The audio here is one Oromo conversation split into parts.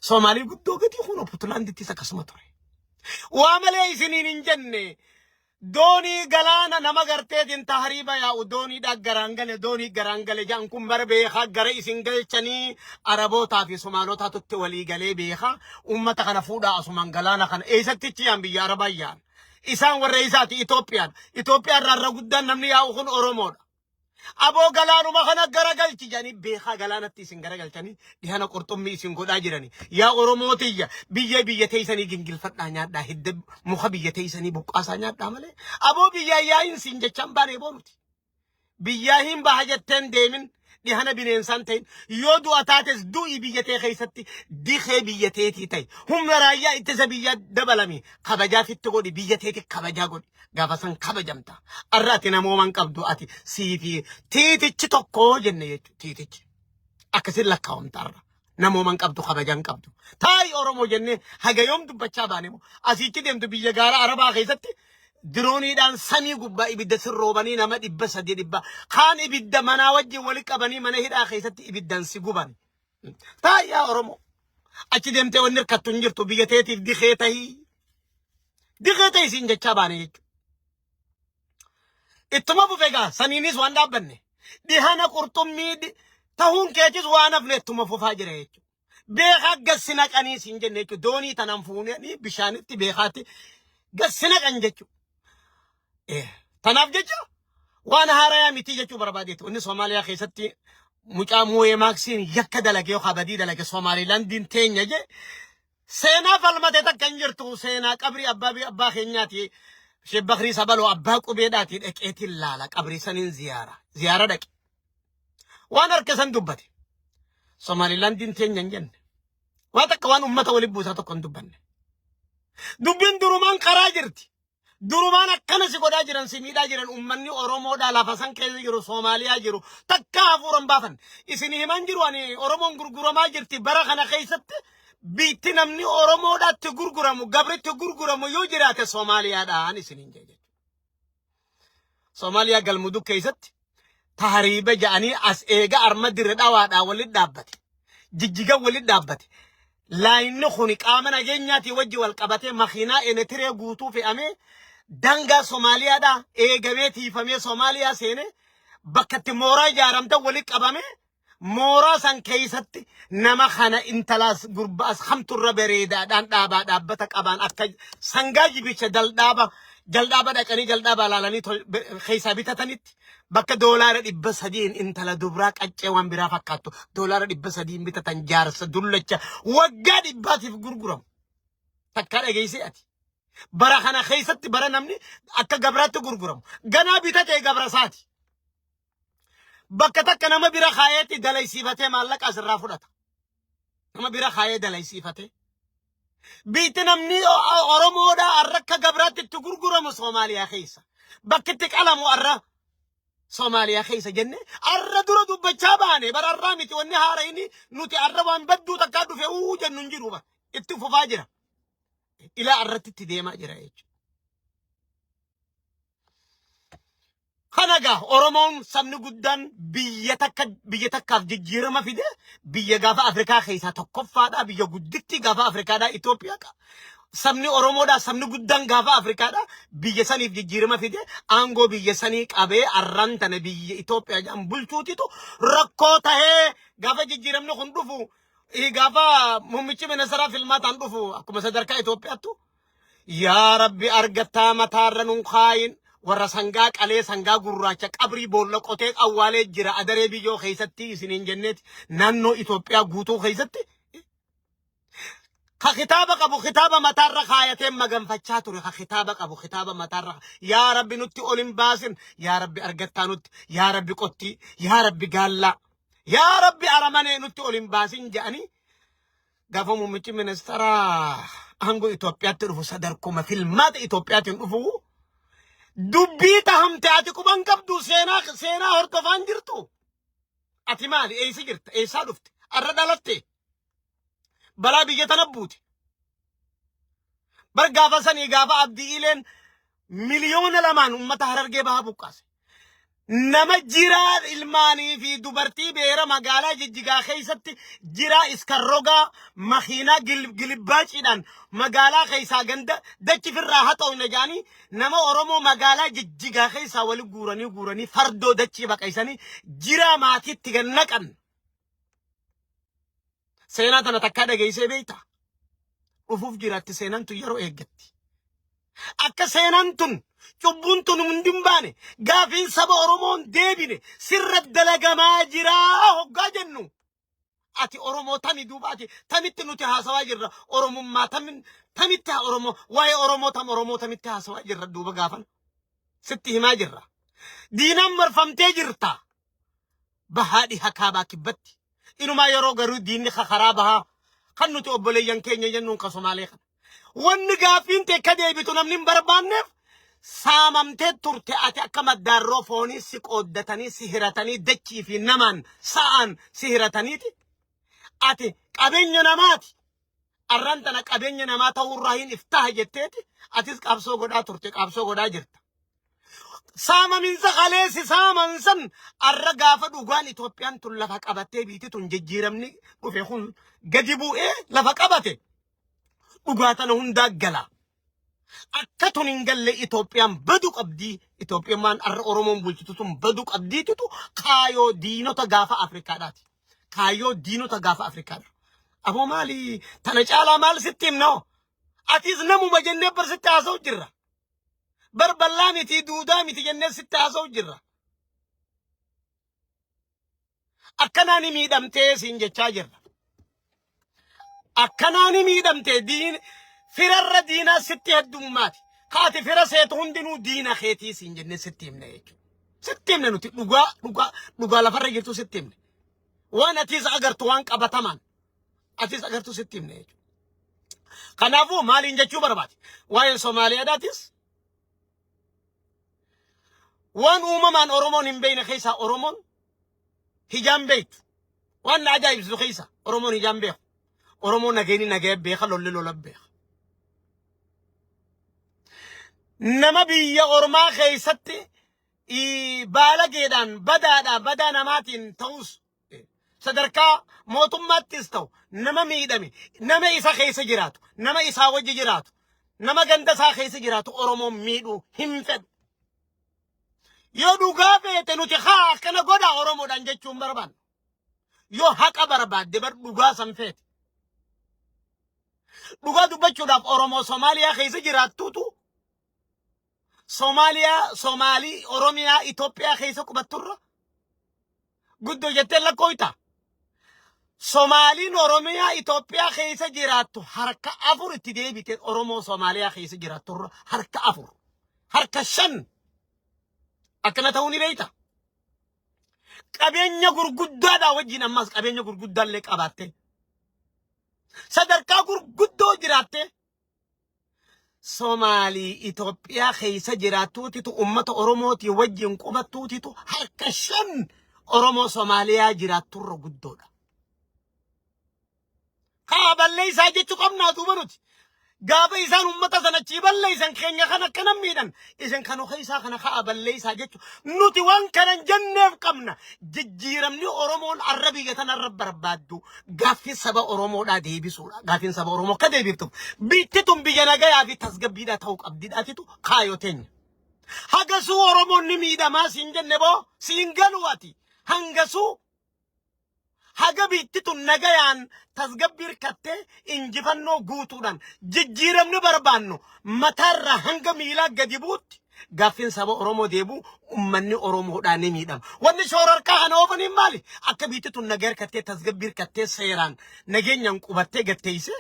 Somali guddoo gadi kuno Puntlanditti isa akkasuma ture. Waa malee isiniin hin jenne doonii galaana nama garteetiin tahriiba yaa'u dooniidha doonii garaangale jaan kun bara beekaa gara isin galchanii Arabootaa fi Somaalotaatutti walii galee beekaa ummata kana fuudhaa asumaan galaana kana eessattichi yaan biyya Arabaa yaan. Isaan warra isaati Itoophiyaan. Itoophiyaan rarra guddaan namni yaa'u kun Oromoodha. Aboo galaanuma kana garagalchi jani beekaa galaanatti isin garagalchanii dhihana qurxummii isin godhaa jirani. Yaa Oromootiyya biyya teessanii gingilfadhaa nyaadhaa hidda muka biyya teessanii buqqaasaa nyaadhaa malee. Aboo biyyaa yaa'iin siin jechaan baanee boonuti. Biyyaa hin baha jetteen deemin dhihana bineensaan ta'in yoo du'a taates du'i biyya tee keessatti dikee biyya teetii ta'e. Humna raayyaa ittisa biyya dabalami kabajaa fitti godhi biyya teeti kabajaa godhi. Gaafa san kabajamta. Arraati namooman qabdu ati siifi tiitichi tokko jenne jechuudha tiitichi. Akkasin lakkaa'amta arra. Namooman qabdu kabajaan qabdu. Taayi Oromoo jenne hagayoom dubbachaa baane moo asiichi deemtu biyya gaara Arabaa keessatti dirooniidhaan samii gubbaa ibidda sirroobanii nama 300 kaan ibidda manaa wajjin wali qabanii mana hidhaa keessatti ibiddaan si guban. Taayi yaa Oromoo. Achi deemtee wanni hirkattu hin jirtu biyya teetiif dikee tahii. Dikee tahii siin jechaa baane jechuudha. Ittuma fufegaa saniinis waan dhaabbanne dhihana qurxummii tahuun keetis waan hafne ittuma fufaa jira jechuudha. Beekaa gassina qanii siin jenne jechuudha. Doonii tanaan fuunanii bishaanitti beekaatti gassina qan jechuudha. Tanaaf jecha waan haarayaa miti jechuu barbaadeetu. Inni Soomaaliyaa keessatti mucaa muu'ee maaksiin yakka dalagee yookaan badii dalagee Somaaliilaandiin teenya je seenaa falmatee takka hin jirtu seenaa qabrii abbaa keenyaati. Sheekh Bakrii Sabaloo abbaa qubeedhaati dhaqeetiin laala qabrii saniin ziyaara dhaqe. Waan harka san dubbate. Somaaliilaandiin teenya hin jenne. Waan takka waan ummata waliin buusaa tokko hin dubbanne. Dubbiin durumaan karaa jirti. Durumaan akkana si godhaa jiran si miidhaa jiran ummanni Oromoodhaa lafa san keessa jiru Soomaaliyaa jiru takka hafuuran baafan. Isin himan jiru ani Oromoon gurguramaa jirti bara kana keessatti. Biitti namni Oromoodhaatti gurguramu gabritti gurguramu yoo jiraate Soomaaliyaadhaan isiniin jedhe. Soomaaliyaa galmudug keessatti tahriiba ja'anii as eega arma dirre dhawaadhaa walitti dhaabbate. Jijjiga walitti dhaabbate. Laayinni kuni qaama nageenyaatii wajji wal qabatee makiinaa enetiree guutuu fe'amee dangaa Soomaaliyaadhaa eegamee tiifamee Soomaaliyaa seenee bakka itti mooraa ijaaramte walitti qabamee Moora san keessatti nama kana intalas gurbaas hamturra bareedaadhaan dhaabbata qaban akka sangaa jibicha jaldaaba dhaqanii jaldaaba laalanii keessaa bitatanitti bakka doolaara 300 intala dubraa qaccee waan biraa fakkaattu doolaara 300 bitatan jaarsa dullacha waggaa 100tiif gurguramu takka dhageessee ati bara kana keessatti bara namni akka gabraatti gurguramu ganaa bitatee gabrasaati. Bakka takka nama bira kaayeetti dalaysiifatee maallaqa asirraa fudhata. Nama bira kaayee dalaysiifatee. Biitti namni Oromoodhaa arra akka gabraatti itti gurguramu Soomaaliyaa keessa. Bakki itti qalamu arra Soomaaliyaa keessa jenne arra dura dubbachaa baane bara arraa miti wanni haarayni nuti arra waan badduu takkaa dhufe jennu hin jiru itti fufaa jira. Ilaa arratti itti deemaa jira jechuudha. Kanaga Oromoon sabni guddaan biyya takkaaf jijjiirama fide biyya gaafa Afrikaa keessaa tokkoffaadha biyya gudditti gaafa Afrikaadha Itoophiyaa sabni Oromoodha sabni guddaan gaafa Afrikaadha biyya saniif jijjiirama fide aangoo biyya sanii qabee arran tana biyya Itoophiyaa jedhamu bulchuutitu rakkoo tahee gaafa jijjiiramni kun dhufu gaafa muummichi ministeeraa filmaataan dhufu akkuma sadarkaa Itoophiyaattu yaa Rabbi argattaa mataarra nun kaayin. Warra sangaa qalee sangaa gurraacha qabrii boolla qotee awwaalee jira adaree biyyoo keessatti isiniin jenneeti naannoo Itoophiyaa guutuu keessatti ka kitaaba qabu kitaaba mataarra kaayatee maganfachaa ture ka kitaaba qabu kitaaba mataarra yaa Rabbi nutti ol hin baasin yaa Rabbi argattaa nutti yaa Rabbi qottii yaa Rabbi gaallaa yaa Rabbi aramanee nutti ol hin baasin jedhanii gaafa muummichi ministeeraa aangoo Itoophiyaatti dhufu sadarkuma filmaata Itoophiyaatiin dhufu. Dubbii tahamte ati quban qabdu seenaa hordofaan jirtu. Ati maali eessa jirta eessaa dhufte arra dhalatte balaa biyya tana buute. Bar gaafa sanii gaafa abdii ileen miliyoona lamaan ummata Harargee bahaa buqqaase. nama jiraa ilmaanii fi dubartii beera magaalaa jijjigaa keessatti jiraa iskarrogaa makiinaa gilibbaaciidhaan magaalaa keessaa ganda dachi firraa haa ta'u najaanii nama Oromoo magaalaa jijjigaa keessaa wali guuranii fardoo dachii baqaysanii jiraa maatiitti gannaqan. Seenaa tana takkaa dhageessee beekta. Dhufuuf jiraatti seenaan tun yeroo eeggatti. Akka seenaan tun cubbuun tun hundin baane gaafiin saba Oromoon deebine sirra dalagamaa jiraa hoggaa jennu. Ati Oromoo tami duuba ati tamitti nuti haasawaa jirra Oromummaa tamitti Oromoo waa'ee Oromoo tamitti haasawaa jirra duuba gaafan. Sitti himaa jirra. Diinaan marfamtee jirta. Bahaadhi hakaabaa kibbatti. Inumaa yeroo garuu diinni karaa bahaa kan nuti obboleeyyan keenya jennuun ka Somaalee kana. Wanni gaafiin teekka deebitu namni hin barbaanneef saamamtee turte ati akka maddaarroo foonii si qooddatanii si hiratanii dachii fi namaan sa'aan si hirataniiti. Ati qabeenya namaati. Arran tana qabeenya namaa ta'uurraa hin iftaha jetteeti. Atis qabsoo godhaa turte qabsoo godhaa jirta. Saamaminsa kaleessi saamansan arra gaafa dhugaan Itoophiyaan tun lafa qabattee biiti tun jijjiiramni dhufe kun gadi bu'ee lafa qabate. Dhugaatana hundaa gala. Akka tun hin galle Itoophiyaan badu qabdii. Itoophiyaan arra Oromoon bulchitu tun badu qabdiititu kaayoo diinota gaafa Afrikaadhaati. Kaayoo diinota gaafa Afrikaadha. Aboo maali tana caalaa maal sitti himnoo? Atis namuma jennee barsitti haasa'u jirra. Barballaa miti duudaa miti jennee sitti haasa'u jirra. Akkanaan miidhamtee siin jechaa jirra. Akkanaan miidhamtee firarra diinaa sitti heddummaati. Kaati fira seetu hundinuu diina keetii siin jennee sitti himne jechuudha. Sitti himne nuti dhugaa lafarra jirtu sitti himne. Waan atis agartu waan qabataman. Atis agartu sitti himne jechuudha. Kanaafuu maaliin jechuu barbaade? Waa'ee Somaaliyaadhaatis waan uumamaan Oromoon hin beekne keessaa Oromoon hijaan beektu. Waan na ajaa'ibsiisu keessa Oromoon hijaan beeku. Oromoon nagaya beeka lolli lola beeka. Nama biyya Ormaa keessatti baalageedhaan badaa namaatiin ta'us sadarkaa mootummaattis ta'u nama miidhame nama isa keessa jiraatu nama isaa wajji jiraatu nama ganda isaa keessa jiraatu Oromoon miidhuu hin fedhu. Yoo dhugaa feete nuti haa akkana godhaa Oromoodhaan jechuun barbaanna. Yoo haqa barbaadde bar dhugaa san feete. Dhugaa dubbachuudhaaf Oromoo Somaaliyaa keessa jiraattuutu Somaalii Oromiyaa Itoophiyaa keessa qubatturra guddoo jettee lakkooyta. Somaaliin Oromiyaa Itoophiyaa keessa jiraattu harka 4 itti deebite Oromoo Somaaliyaa keessa jiraatturra harka 4 harka 5 akkana ta'uu ni beekta. Qabeenya gurguddaadhaa wajjin ammas qabeenya gurguddaallee qabaatte. Sadarkaa gurguddoo jiraatte. Somaalii Itoophiyaa keessa jiraattuutitu ummata Oromooti wajjin qubattuutitu harka 5 Oromoo Somaaliyaa jiraatturra guddoodha. Kaa balleessaa jechuu qabnaa duuba nuti. Gaafa isaan ummata sanachii balleessan keenya kan akkana miidhan isin kan keessaa kana kaa balleessaa jechuu nuti waan kanan jenneef qabna. Jijjiiramni Oromoon arra biyya tanarra barbaaddu gaaffii saba Oromoodhaa deebisuudha. Gaaffiin saba Oromoo akka deebiftuuf biitti tun biyya nagayaa fi tasgabbiidhaa ta'uu qabdiidhaatitu kaayoo teenya. Hagasuu Oromoon ni miidhamaa siin jenne boo siin galu ati hangasuu. Haga biitti tun nagayaan tasgabbiir kattee injifannoo guutuudhaan jijjiiramni barbaannu mataarraa hanga miilaa gadi buutti gaaffiin saba Oromoo deebu ummanni Oromoodhaan ni miidhama. Wanni shoorarkaa kana oofaniin maali? Akka biitti tun nagayar kattee tasgabbiir kattee seeraan nageenyaan qubattee gatteeyse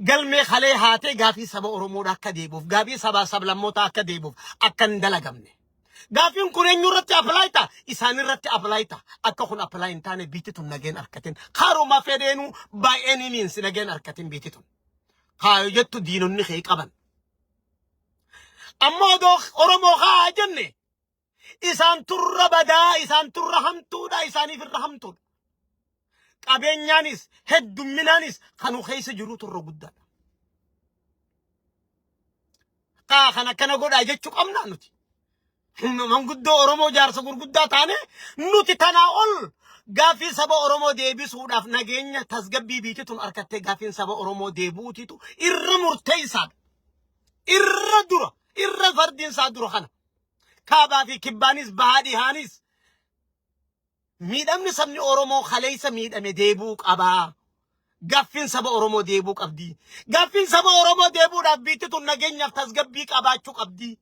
galmee kalee haatee gaaffii saba Oromoodhaa akka deebuuf gaaffii sabaa sablammootaa akka deebuuf akka hin dalagamne. Gaaffiin kun eenyurratti appalaayita? Isaan irratti appalaayita. Akka kun appalaayin taane biitti tun nageen arkatin. Kaaruma fedheenuu baay'een himiinsi nageen arkatin biitti tun. Kaayoo jettu diinonni kee qaban. Ammoo Oromoo haa jenne. Isaan turra badaa, isaan turra hamtuudha, isaaniif irra hamtuudha. Qabeenyaanis, heddumminaanis kanuu keessa jiru turra guddaadha. Kaa kan akkana godhaa jechuu qabnaa nuti. من قدو أورمو جارس قدو تاني نوتي تناول غافي سبا أورمو ديبي سوداف نغينيا تسغبي بيتي تون أركتي غافي سبا أورمو ديبوتي تو إر مرتيسا إر دورا إر فردين سادورا خانا كابا في كبانيس بهادي هانيس ميدامني سبني أورمو خليسا ميدامي ديبوك أبا غافين سبا أورمو ديبوك أبدي غافين سبا أورمو ديبو داف بيتي تون نغينيا تسغبيك أبا چوك أبدي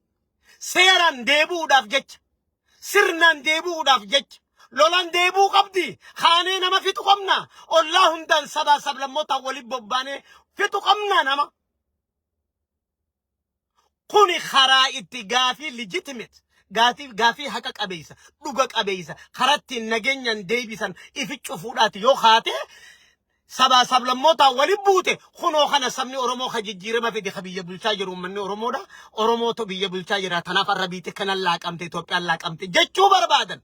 سيران ديبو داف جيچ سرنان ديبو داف جيچ لولان ديبو قبدي خاني نما فيتو قمنا الله هندان سبا سبلا موتا ولي بباني فيتو قمنا نما كوني خرائط غافي ليجيتيميت غافي حقق أبيسا لغق أبيسا خرطي نغنيان ديبسان إفيتشو فوداتي يو خاتي سبا سبلا موتا ولي بوتي خنو خانا سمني أورمو خجيجير ما في دي خبية بلشاجر ومني أورمو دا أورمو تو بيا بلشاجر تناف الربيتي كان اللاك أمتي توبي اللاك أمتي جيچو بربادن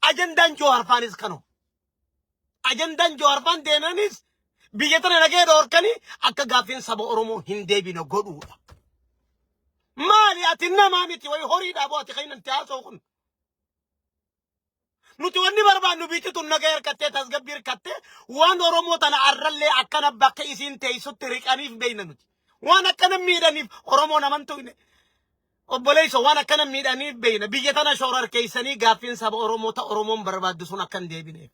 أجندان جو هرفانيس كانو أجندان جو هرفان دينانيس بيجتنا نجي دوركني أكا غافين سبا أورمو هندي بينو غدو مالي أتنا مامتي وي هوري دابواتي خينا انتهاسو خن نتواني بربان نبيتي تنغير كتة تسغبير كتة وان أورمو تنا أرلي أكنا باقي إسين تيسو تريكانيف بينا نتي وانا كنا ميدانيف أورمو نمانتو obboleeyso waan akkana miidhaniif beeyna biyya tana shoorar keeysanii gaaffiin saba Oromoo ta Oromoon barbaaddu sun akkan deebineef